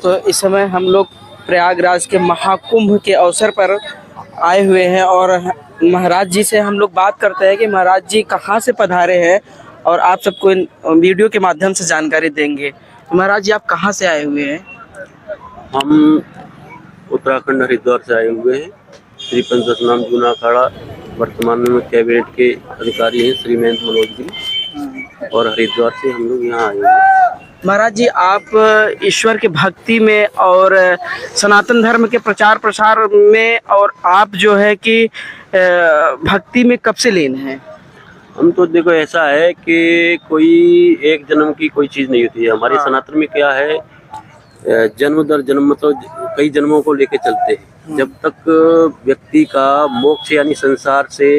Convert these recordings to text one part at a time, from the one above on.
तो इस समय हम लोग प्रयागराज के महाकुंभ के अवसर पर आए हुए हैं और महाराज जी से हम लोग बात करते हैं कि महाराज जी कहाँ से पधारे हैं और आप सबको इन वीडियो के माध्यम से जानकारी देंगे। तो महाराज जी आप कहाँ से आए हुए हैं? हम उत्तराखंड हरिद्वार से आए हुए हैं। श्री पंचदशनाम जूना अखाड़ा वर्तमान में कैबिनेट के अधिकारी हैं श्री महेंद्र मनोज जी, और हरिद्वार से हम लोग यहाँ आए हुए हैं। महाराज जी आप ईश्वर के भक्ति में और सनातन धर्म के प्रचार प्रसार में और आप जो है कि भक्ति में कब से लीन हैं? हम तो देखो ऐसा है कि कोई एक जन्म की कोई चीज़ नहीं होती है। हमारे सनातन में क्या है, जन्म दर जन्म मतलब कई जन्मों को लेके चलते हैं। जब तक व्यक्ति का मोक्ष यानी संसार से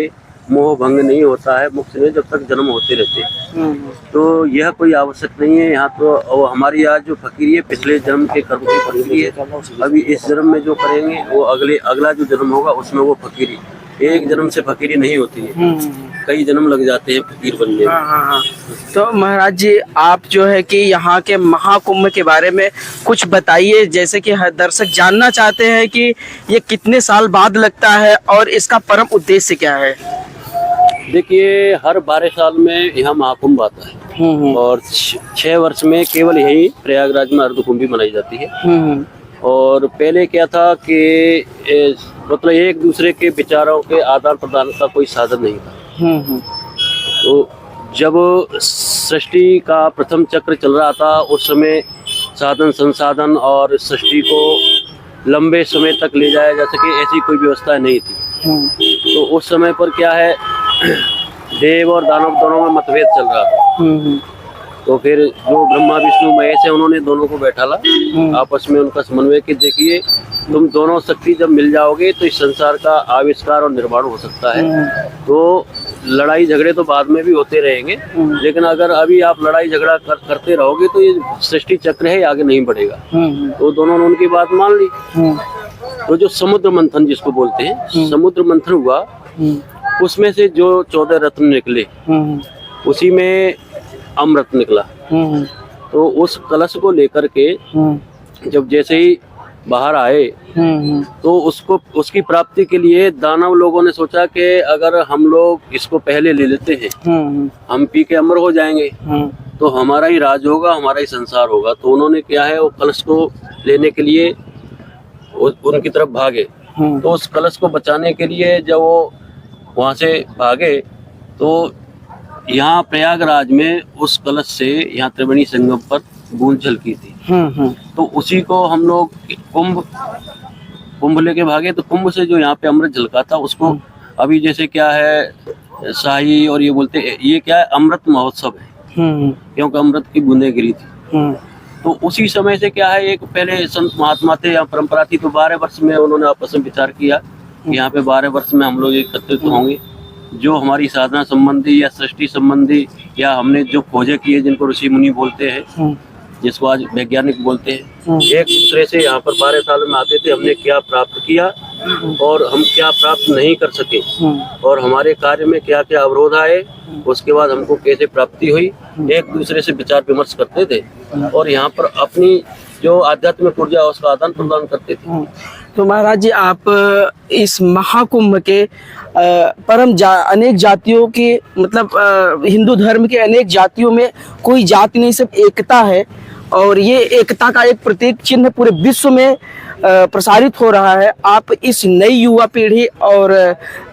मोह भंग नहीं होता है, मोक्ष नहीं, जब तक जन्म होते रहते हैं। तो यह कोई आवश्यक नहीं है। यहाँ तो हमारी आज जो फकीरी है पिछले जन्म के कर्म की फकीरी है। अभी इस जन्म में जो करेंगे वो अगला जो जन्म होगा उसमें वो फकीरी, एक जन्म से फकीरी नहीं होती है, कई जन्म लग जाते हैं फकीर बनने में। तो महाराज जी आप जो है कि यहाँ के महाकुंभ के बारे में कुछ बताइए, जैसे कि हर दर्शक जानना चाहते हैं कि ये कितने साल बाद लगता है और इसका परम उद्देश्य क्या है? देखिए हर 12 साल में यहाँ महाकुंभ आता है और 6 वर्ष में केवल यही प्रयागराज में अर्धकुंभी मनाई जाती है। और पहले क्या था कि मतलब एक दूसरे के विचारों के आदान प्रदान का कोई साधन नहीं था। तो जब सृष्टि का प्रथम चक्र चल रहा था उस समय साधन संसाधन और सृष्टि को लंबे समय तक ले जाया जा सके ऐसी कोई व्यवस्था नहीं थी। तो उस समय पर क्या है, देव और दानव दोनों में मतभेद चल रहा था। तो फिर जो ब्रह्मा विष्णु महेश है उन्होंने दोनों को बैठाला, आपस में उनका समन्वय कि देखिए तुम दोनों शक्ति जब मिल जाओगे तो इस संसार का आविष्कार और निर्माण हो सकता है। तो लड़ाई झगड़े तो बाद में भी होते रहेंगे, लेकिन अगर अभी आप लड़ाई झगड़ा करते रहोगे तो ये सृष्टि चक्र है आगे नहीं बढ़ेगा। तो दोनों ने उनकी बात मान ली। तो जो समुद्र मंथन जिसको बोलते हैं, समुद्र मंथन हुआ, उसमें से जो 14 रत्न निकले उसी में अमृत निकला। तो उस कलश को लेकर के जब जैसे ही बाहर आए तो उसकी प्राप्ति के लिए दानव लोगों ने सोचा कि अगर हम लोग इसको पहले ले लेते हैं हम पी के अमर हो जाएंगे, तो हमारा ही राज होगा, हमारा ही संसार होगा। तो उन्होंने क्या है वो कलश को लेने के लिए उनकी तरफ भागे। तो उस कलश को बचाने के लिए जब वो वहां से भागे तो यहाँ प्रयागराज में उस कलश से यहाँ त्रिवेणी संगम पर बूंद झलकी थी। तो उसी को हम लोग कुंभ लेके भागे। तो कुंभ से जो यहाँ पे अमृत झलका था उसको अभी जैसे क्या है शाही और ये बोलते ये क्या है अमृत महोत्सव है, क्योंकि अमृत की बूंदें गिरी थी। तो उसी समय से क्या है एक पहले संत महात्मा थे, यहाँ परंपरा थी, तो 12 वर्ष में उन्होंने आपस में विचार किया कि यहाँ पे 12 वर्ष में हम लोग एकत्रित होंगे। जो हमारी साधना संबंधी या सृष्टि संबंधी या हमने जो खोजें की है जिनको ऋषि मुनि बोलते हैं, जिसको आज वैज्ञानिक बोलते हैं, एक दूसरे से यहाँ पर 12 साल में आते थे, हमने क्या प्राप्त किया और हम क्या प्राप्त नहीं कर सके और हमारे कार्य में क्या क्या अवरोध आए, उसके बाद हमको कैसे प्राप्ति हुई, एक दूसरे से विचार विमर्श करते थे और यहाँ पर अपनी जो आध्यात्मिक ऊर्जा उसका आदान प्रदान करते थे। तो महाराज जी आप इस महाकुंभ के अनेक जातियों के मतलब हिंदू धर्म के अनेक जातियों में कोई जाति नहीं, सिर्फ एकता है और ये एकता का एक प्रतीक चिन्ह पूरे विश्व में प्रसारित हो रहा है। आप इस नई युवा पीढ़ी और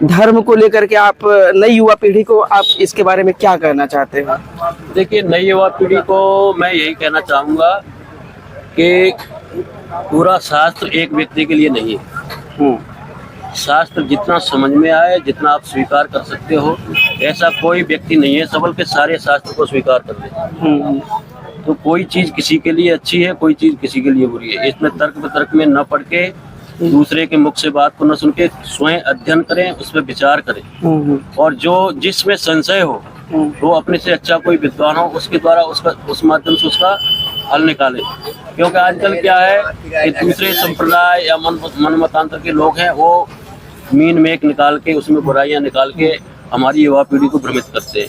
धर्म को लेकर के आप नई युवा पीढ़ी को आप इसके बारे में क्या कहना चाहते हैं? देखिए नई युवा पीढ़ी को मैं यही कहना चाहूँगा कि पूरा शास्त्र एक व्यक्ति के लिए नहीं है। शास्त्र जितना समझ में आए, जितना आप स्वीकार कर सकते हो, ऐसा कोई व्यक्ति नहीं है सबल के सारे शास्त्र को स्वीकार कर ले। तो कोई चीज किसी के लिए अच्छी है, कोई चीज किसी के लिए बुरी है। इसमें तर्क वितर्क में न पढ़ के दूसरे के मुख से बात को न सुन के स्वयं अध्ययन करें, उस पर विचार करें और जो जिसमें संशय हो वो अपने से अच्छा कोई विद्वान हो उसके द्वारा उस माध्यम से उसका हल निकाले। क्योंकि आजकल क्या है कि दूसरे संप्रदाय या मन मतांतर के लोग हैं, वो मीन मेक निकाल के उसमें बुराइयां निकाल के हमारी युवा पीढ़ी को भ्रमित करते हैं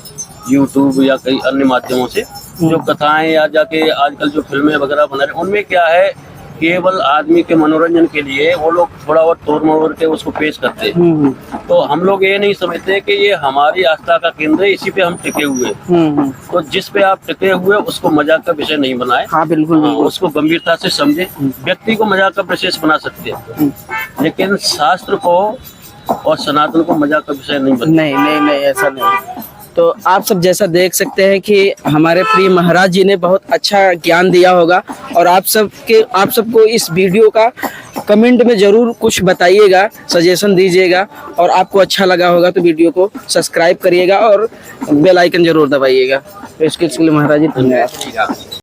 यूट्यूब या कई अन्य माध्यमों से। जो कथाएं या जाके आजकल जो फिल्में वगैरह बना रहे, उनमें क्या है, केवल आदमी के मनोरंजन के लिए वो लोग थोड़ा और तोड़ मरोड़ के उसको पेश करते हैं। तो हम लोग ये नहीं समझते कि ये हमारी आस्था का केंद्र है, इसी पे हम टिके हुए हैं। तो जिस पे आप टिके हुए उसको मजाक का विषय नहीं बनाए। हाँ बिल्कुल बिल्कुल। उसको गंभीरता से समझे। व्यक्ति को मजाक का विशेष बना सकते हैं, लेकिन शास्त्र को और सनातन को मजाक का विषय नहीं बना। नहीं नहीं नहीं, ऐसा नहीं। तो आप सब जैसा देख सकते हैं कि हमारे प्रिय महाराज जी ने बहुत अच्छा ज्ञान दिया होगा, और आप सबको इस वीडियो का कमेंट में जरूर कुछ बताइएगा, सजेशन दीजिएगा, और आपको अच्छा लगा होगा तो वीडियो को सब्सक्राइब करिएगा और बेल आइकन जरूर दबाइएगा। तो इसके लिए महाराज जी धन्यवाद।